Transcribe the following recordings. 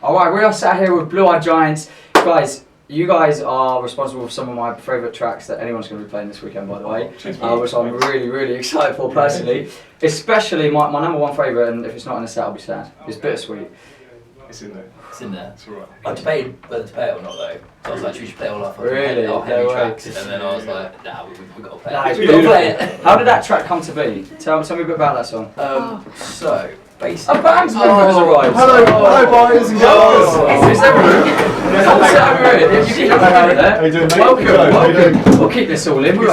Alright, we are sat here with Blue Eyed Giants. Guys, you guys are responsible for some of my favourite tracks that anyone's going to be playing this weekend, by the way. Which I'm really, really excited for personally. Especially my number one favourite, and if it's not in the set, I'll be sad. It's Bittersweet. It's in there. It's in there. It's alright. I debated whether to play it or not though. So I was like, we should play all our fucking Really? heavy tracks. And then I was like, nah, we've got to play Nah, it. it's We've got to play beautiful. it. How did that track come to be? Tell me a bit about that song. So, basically... A band's member has arrived. Hello boys and girls. Is there room? Come sit over here. You can have it there. How you doing, mate? Welcome. We'll keep this all in. We're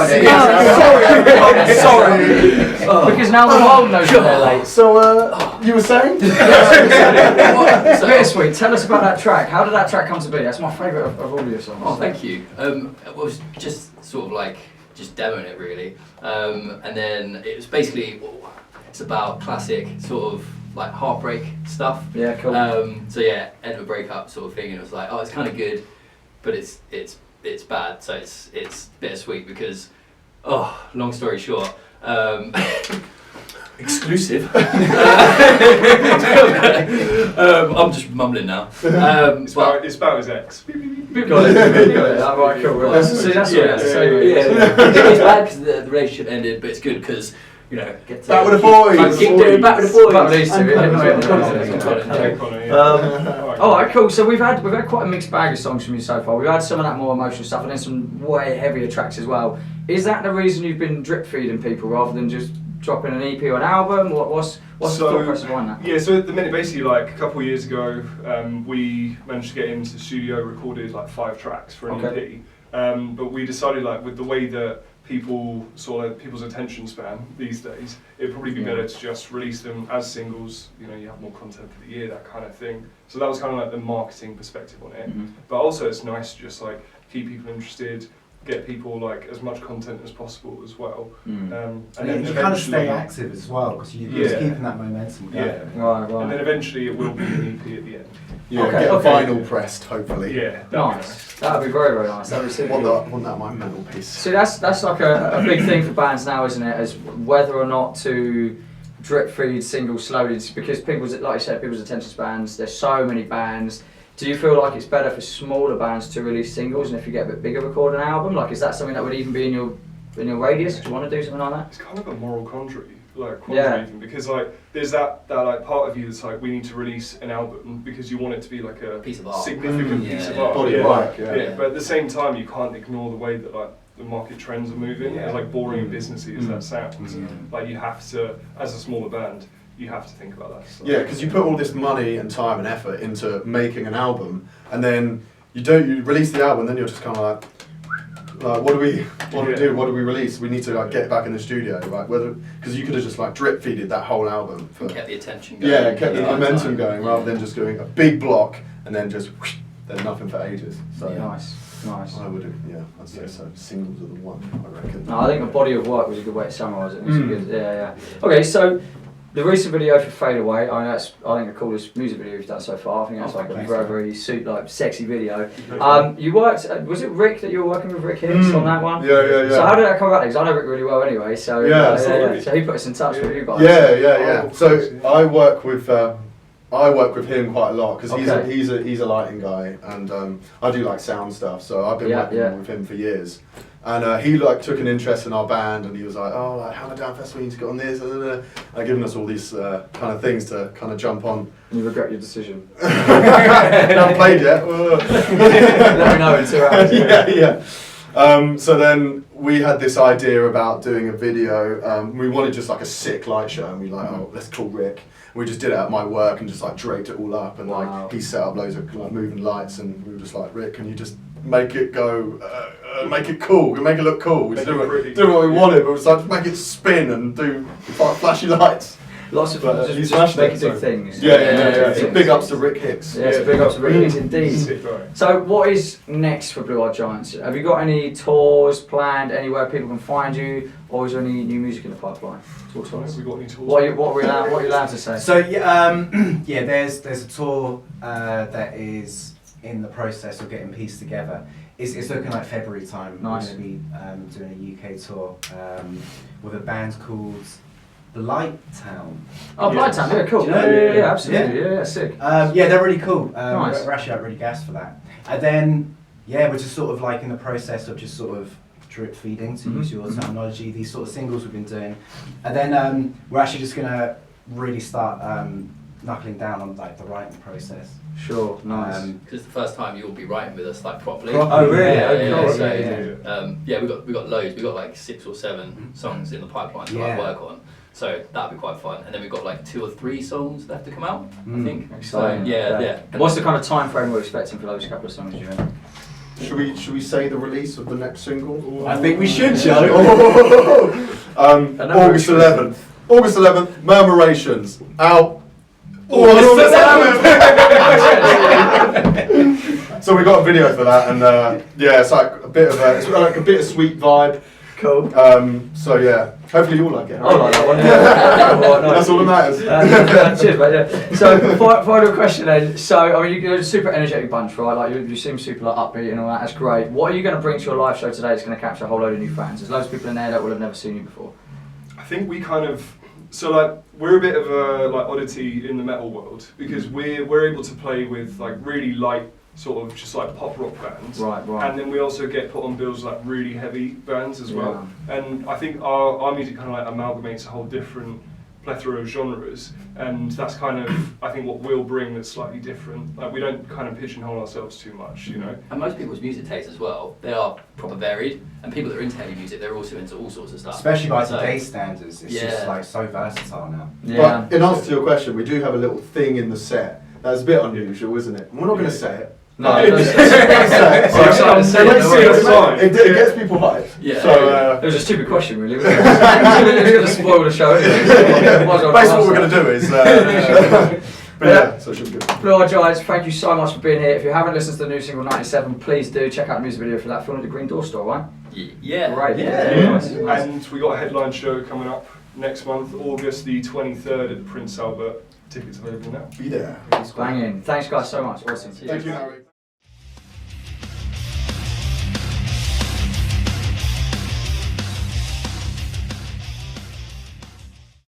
Sorry. Because now the world knows that they're late. So, you were saying? Bittersweet, tell us about that track. How did that track come to be? That's my favourite of all your songs. Oh, thank you. It was just sort of like, just demoing it really. And then it was basically, it's about classic sort of like heartbreak stuff. Yeah, cool. So yeah, end of a breakup sort of thing, and it was like, oh, it's kind of good, but it's bad. So it's bittersweet because, oh, long story short, exclusive. I'm just mumbling now. It's about his ex. Got it. Alright, cool. See, that's what you have to say. It's bad because the relationship ended, but it's good because, you know, get to Back with the boys. keep doing back with the boys. Back with these two, Alright, cool. So we've had quite a mixed bag of songs from you so far. We've had some of that more emotional stuff and then some way heavier tracks as well. Is that the reason you've been drip feeding people rather than just dropping an EP or an album? What's the thought process behind that? Yeah, so at the minute, basically, like a couple of years ago, we managed to get into the studio, recorded like 5 tracks for an EP. But we decided, like, with the way that people's attention span these days, it'd probably be better to just release them as singles. You know, you have more content for the year, that kind of thing. So that was kind of like the marketing perspective on it. But also, it's nice to just like keep people interested, get people like as much content as possible as well. And then you kind of stay active as well because you're just keeping that momentum going. Right. And then eventually it will be an EP at the end. Yeah, get a vinyl pressed, hopefully. Yeah, Nice. That would be very, very nice. That would be super cool. Want that my mantelpiece. See, that's like a big thing for bands now, isn't it? As whether or not to drip feed singles slowly, it's because people's, like you said, people's attention spans. There's so many bands. Do you feel like it's better for smaller bands to release singles, and if you get a bit bigger, record an album? Like, is that something that would even be in your radius? Do you want to do something like that? It's kind of a moral quandary, even, because like there's that like part of you that's like, we need to release an album because you want it to be like a piece of art, significant piece of art. Body of work, But at the same time, you can't ignore the way that like the market trends are moving. As like boring and businessy as that sounds, like you have to, as a smaller band, you have to think about that stuff. Yeah, because you put all this money and time and effort into making an album, and then you release the album, and then you're just kind of like, what do we do? What do we release? We need to like get back in the studio, right? Because you could have just like drip feeded that whole album kept the attention going. Yeah, kept the momentum going rather than just doing a big block and then just there's nothing for ages. So Nice. I would, I'd say so. Singles are the one, I reckon. No, I think a body of work was a good way to summarise it. Yeah. Okay, so the recent video for Fade Away, I think the coolest music video you've done so far. I think that's like a very, very sexy video. You worked, was it Rick that you were working with, Rick Hicks, on that one? Yeah. So how did that come about? Because I know Rick really well anyway, so so he put us in touch with you guys. Yeah. So I work with him quite a lot because he's a lighting guy, and I do like sound stuff. So I've been working with him for years. And he like took an interest in our band, and he was like, "Oh, like Hammerdown Festival, you need to get on this." And giving us all these kind of things to kind of jump on. And you regret your decision? Haven't played yet. Let me know in 2 hours. Yeah. So then we had this idea about doing a video. We wanted just like a sick light show, and we like, oh, let's call Rick. We just did it at my work and just like draped it all up, and like he set up loads of like moving lights, and we were just like, Rick, can you just make it go, make it cool, we make it look cool. We do what we wanted, but it's like, just make it spin and do flashy lights. Lots of fun, just make it do things. Yeah. Big ups to Rick Hicks. Yeah, big ups to Rick Hicks indeed. So what is next for Blue Eyed Giants? Have you got any tours planned, anywhere people can find you, or is there any new music in the pipeline? Talk to us. Have we got any tours? What are you allowed to say? So there's a tour that is in the process of getting pieced together. It's looking like February time. Nice. We're going to be doing a UK tour with a band called Blight Town. Oh, Yeah. Brighton, yeah, cool. Do you know? Yeah, absolutely. Yeah, sick. Yeah, they're really cool. Nice. We're actually really gassed for that. And then, yeah, we're just sort of like in the process of just sort of drip feeding, to use your terminology, these sort of singles we've been doing. And then we're actually just going to really start knuckling down on like the writing process. Sure, nice. Because it's the first time you'll be writing with us like properly. Oh, really? Yeah, Okay, yeah, cool. so, Yeah. we got loads. We got like 6 or 7 songs in the pipeline to like, work on. So that'll be quite fun. And then we've got like 2 or 3 songs left to come out, I think. Exciting. So, yeah. What's the kind of time frame we're expecting for those couple of songs, do you think? Should we say the release of the next single? I think we should, Joe. August 11th. August 11th, Murmurations. Out. August 11th! So we got a video for that, and yeah, it's like a bit of a bittersweet vibe. Cool. So yeah, hopefully you'll like it. I like that one. That's all that matters. Cheers, mate. Yeah. So, final question then. So, I mean, you're a super energetic bunch, right? Like, you seem super like upbeat and all that. That's great. What are you going to bring to your live show today that's going to capture a whole load of new fans? There's loads of people in there that will have never seen you before. I think we kind of, so like we're a bit of a like oddity in the metal world because we're able to play with like really light sort of just like pop rock bands, Right. and then we also get put on bills like really heavy bands as well. And I think our music kind of like amalgamates a whole different plethora of genres, and that's kind of I think what we'll bring that's slightly different. Like we don't kind of pigeonhole ourselves too much, you know. And most people's music tastes as well, they are proper varied. And people that are into heavy music, they're also into all sorts of stuff. Especially by So- today's standards, it's just like so versatile now. Yeah. But in answer to your question, we do have a little thing in the set that's a bit unusual, isn't it? And we're not going to say it. No, It don't say it. It gets people hyped. Yeah. So, It was a stupid question, really. Wasn't it? It was going to spoil the show. basically what we're going to do is, but yeah, so it should be good. Blue Giants, thank you so much for being here. If you haven't listened to the new single 97, please do check out the music video for that film at the Green Door store, right? Yeah. Great. Yeah. Nice. And we got a headline show coming up next month, August the 23rd at the Prince Albert. Tickets available now. Be there. Banging. Thanks, guys, so much. Awesome. Thank you, Harry.